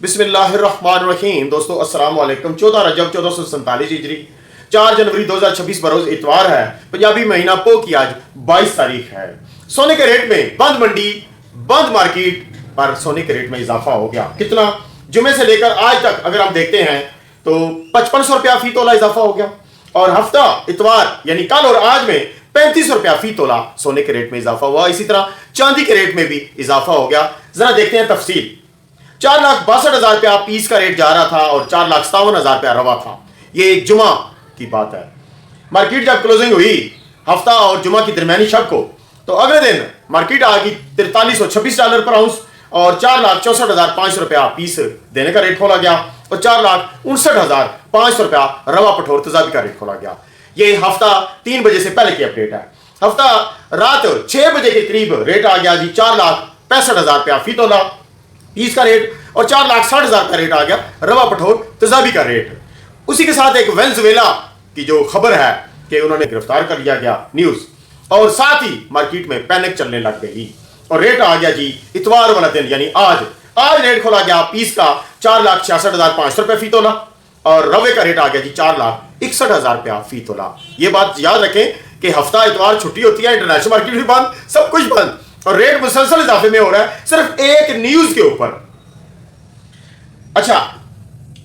बिस्मिल्लाहिर्रहमानिर्रहीम। दोस्तों अस्सलाम वालेकुम। 14 रजब 1447 हिजरी 4 जनवरी 2026 बरोज इतवार है। पंजाबी महीना पो की आज 22 तारीख है। सोने के रेट में बंद मंडी बंद मार्केट पर सोने के रेट में इजाफा हो गया। कितना? जुमे से लेकर आज तक अगर हम देखते हैं तो 5500 रुपया फी तोला इजाफा हो गया और हफ्ता इतवार यानी कल और आज में 3500 रुपया फी तोला सोने के रेट में इजाफा हुआ। इसी तरह चांदी के रेट में भी इजाफा हो गया। जरा देखते हैं तफसील। 4,62,000 रुपया पीस का रेट जा रहा था और 4,57,000 रुपया रवा था। ये एक जुमा की बात है। मार्केट जब क्लोजिंग हुई हफ्ता और जुमा की दरमियानी शब को, तो अगले दिन मार्केट आ गई $4326 पर आउंस और 4,64,500 रुपया पीस देने का रेट खोला गया और 4,59,500 रुपया रवा पठोर तजाबी का रेट खोला गया। ये हफ्ता 3 बजे से पहले की अपडेट है। हफ्ता रात 6 बजे के करीब रेट आ गया जी 4,65,000 रुपया फी तोला पीस का रेट और 4,60,000 का रेट आ गया रवा पठोर तजाबी का रेट। उसी के साथ एक वेनेजुएला की जो खबर है कि उन्होंने गिरफ्तार कर लिया गया न्यूज, और साथ ही मार्केट में पैनिक चलने लग गई और रेट आ गया जी इतवार वाला दिन यानी आज रेट खोला गया पीस का 4,66,500 रुपये फी तोला और रवे का रेट आ गया जी 4,61,000 रुपया फी तोला। ये बात याद रखें कि हफ्ता इतवार छुट्टी होती है, इंटरनेशनल मार्केट भी बंद, सब कुछ बंद और रेट मुसलसल इजाफे में हो रहा है सिर्फ एक न्यूज के ऊपर। अच्छा,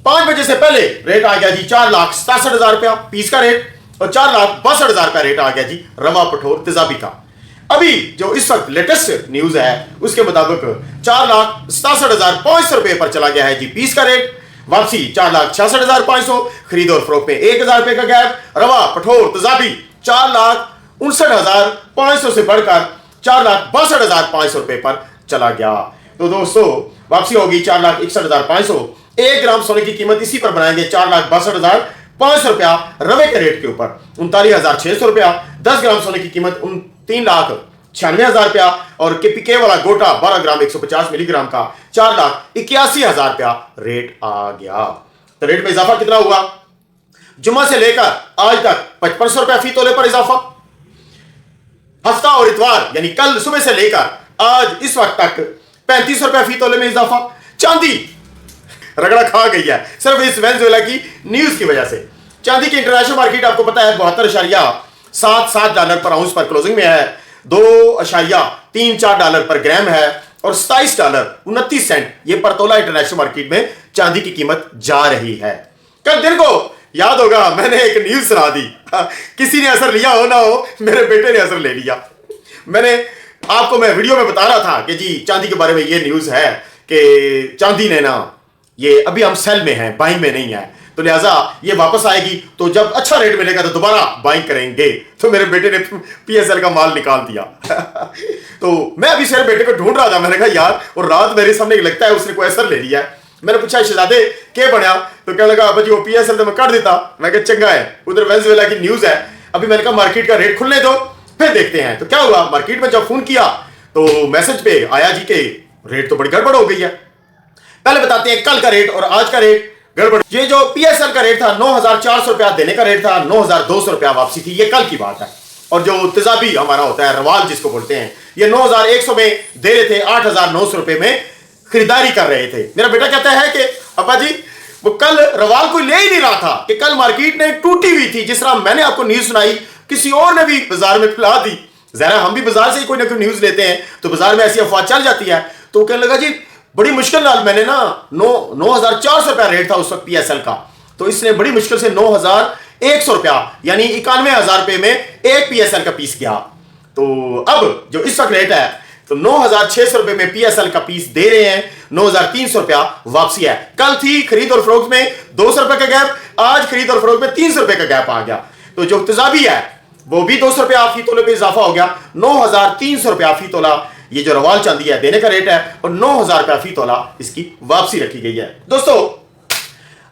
5 बजे से पहले रेट आ गया जी 4,67,000 रुपया पीस का रेट और 4,62,000 का रेट आ गया जी रवा पठोर तेजाबी का। अभी जो इस वक्त लेटेस्ट न्यूज है उसके मुताबिक 4,67,500 रुपए पर चला गया है जी पीस का रेट। वापसी 4,66,500, खरीद और फरोख्त में 1,000 रुपए का गैप। रवा पठोर तेजाबी 4,59,500 से बढ़कर 4,62,500 रुपए पर चला गया। तो दोस्तों वापसी होगी 4,61,500। 1 ग्राम सोने की कीमत इसी पर बनाएंगे 4,62,500 रुपया रवे के रेट के ऊपर 39,600 रुपया। 10 ग्राम सोने की कीमत 3,96,000 रुपया और के वाला गोटा 12 ग्राम 150 मिलीग्राम का 4,81,000 रुपया रेट आ गया। तो रेट में इजाफा कितना हुआ? जुमा से लेकर आज तक 5500 रुपया फी तोले पर इजाफा। हफ्ता और इतवार यानी कल सुबह से लेकर आज इस वक्त तक 3500 रुपया फी तोले में इजाफा। चांदी रगड़ा खा गई है सिर्फ इस वेनेजुएला की न्यूज की वजह से। चांदी की इंटरनेशनल मार्केट आपको पता है $72.77 पर आउंस पर क्लोजिंग में है। $2.34 पर ग्राम है और $27.29 ये पर तोला इंटरनेशनल मार्केट में चांदी की कीमत जा रही है। कल दिन को याद होगा मैंने एक न्यूज सुना दी, किसी ने असर लिया हो ना हो, मेरे बेटे ने असर ले लिया। मैं वीडियो में बता रहा था कि जी चांदी के बारे में ये न्यूज है कि चांदी ने ना ये अभी हम सेल में हैं, बाइंग में नहीं है, तो लिहाजा ये वापस आएगी तो जब अच्छा रेट मिलेगा तो दोबारा बाइंग करेंगे। तो मेरे बेटे ने पीएसएल का माल निकाल दिया। तो मैं अभी मेरे बेटे को ढूंढ रहा था, मैंने कहा यार, और रात मेरे सामने लगता है उसने कोई असर ले लिया। मैंने पूछा शहजादे क्या बनया, तो कहने लगा अब्बा जी वो पीएसएल तो मैं कर देता। मैं कहा चंगा है, उधर वेनेजुएला की न्यूज है। अभी मैंने कहा मार्केट का रेट खुलने दो फिर देखते हैं। तो क्या हुआ, मार्केट में जब फोन किया तो मैसेज पे आया जी के रेट तो बड़ी गड़बड़ हो गई है। पहले बताते हैं कल का रेट और आज का रेट गड़बड़। ये जो पीएसएल का रेट था 9,400 रुपया देने का रेट था, 9,200 रुपया वापसी थी, ये कल की बात है। और जो तेजाबी हमारा होता है रवाल जिसको बोलते हैं, ये 9,100 में दे रहे थे, 8,900 रुपए में खरीदारी कर रहे थे। मेरा बेटा कहता है कि अब्बा जी वो कल रवाल कोई ले ही नहीं रहा था कि कल मार्केट ने टूटी हुई थी। जिस तरह मैंने आपको न्यूज सुनाई किसी और ने भी बाजार में फैला दी। जरा हम भी बाजार से ही कोई ना कोई न्यूज लेते हैं तो बाजार में ऐसी अफवाह चल जाती है। तो कहने लगा जी बड़ी मुश्किल नाल मैंने ना 9,400 रुपया रेट था उस वक्त पीएसएल का, तो इसने बड़ी मुश्किल से 9,100 रुपया यानी 91,000 रुपए में एक पीएसएल का पीस किया। तो अब जो इस वक्त रेट है तो 9,600 रुपए में पीएसएल का पीस दे रहे हैं, 9,300 रुपया वापसी है। कल थी खरीद और फरोख्त में 200 रुपए का गैप, आज खरीद और फरोख्त में 300 रुपए का गैप आ गया। तो जो तजाबी है वो भी 200 रुपया फी तोले पे इजाफा हो गया, 9,300 रुपया फी तोला ये जो रवाल चांदी है देने का रेट है और 9,000 रुपया फी तोला इसकी वापसी रखी गई है। दोस्तों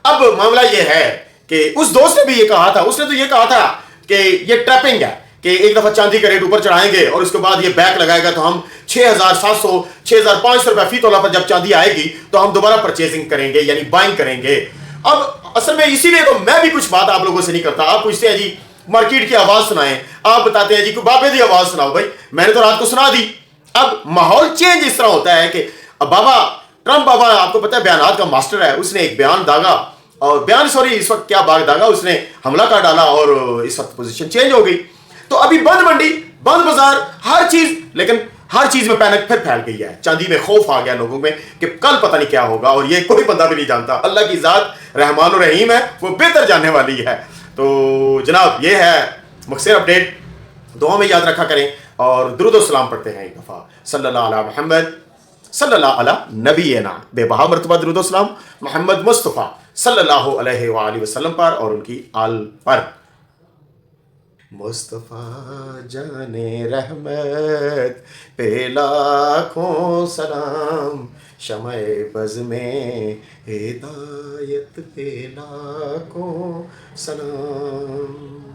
अब मामला ये है कि उस दोस्त ने भी ये कहा था, उसने तो ये कहा था कि ये ट्रैपिंग है कि एक दफा चांदी का रेट ऊपर चढ़ाएंगे और उसके बाद ये बैक लगाएगा तो हम 6,700 6,500 रुपया फी तोला पर जब चांदी आएगी तो हम दोबारा परचेसिंग करेंगे यानी बाइंग करेंगे। अब असल में इसीलिए तो मैं भी कुछ बात आप लोगों से नहीं करता। आप पूछते हैं जी मार्केट की आवाज सुनाएं, आप बताते हैं जी कोई बाबे की आवाज सुनाओ। भाई मैंने तो रात को सुना दी। अब माहौल चेंज इस तरह होता है कि अब बाबा ट्रंप बाबा आपको पता है बयानात का मास्टर है, उसने एक बयान दागा और इस वक्त क्या बाग दागा, उसने हमला कर डाला और इस वक्त पोजीशन चेंज हो गई। तो अभी बंद मंडी, बंद बाजार, हर चीज, लेकिन हर चीज में पैनिक फिर फैल गई है। चांदी में खौफ आ गया लोगों में कि कल पता नहीं क्या होगा, और ये कोई बंदा भी नहीं जानता। अल्लाह की जात रहमान और रहीम है, वो बेहतर जानने वाली है। तो जनाब ये है मुख्तसर अपडेट, दुआ में याद रखा करें और दुरूद व सलाम पढ़ते हैं एक दफ़ा सल्लल्लाहु अलैहि मुहम्मद सल्लल्लाहु अला नबीना, बेबहा मरतबा दुरूद व सलाम मोहम्मद मुस्तफ़ा सल्लल्लाहु अलैहि वसल्लम पर और उनकी आल पर। मुस्तफ़ा जाने रहमत पे लाखों सलाम, शमए बज़ में हिदायत पे लाखों सलाम।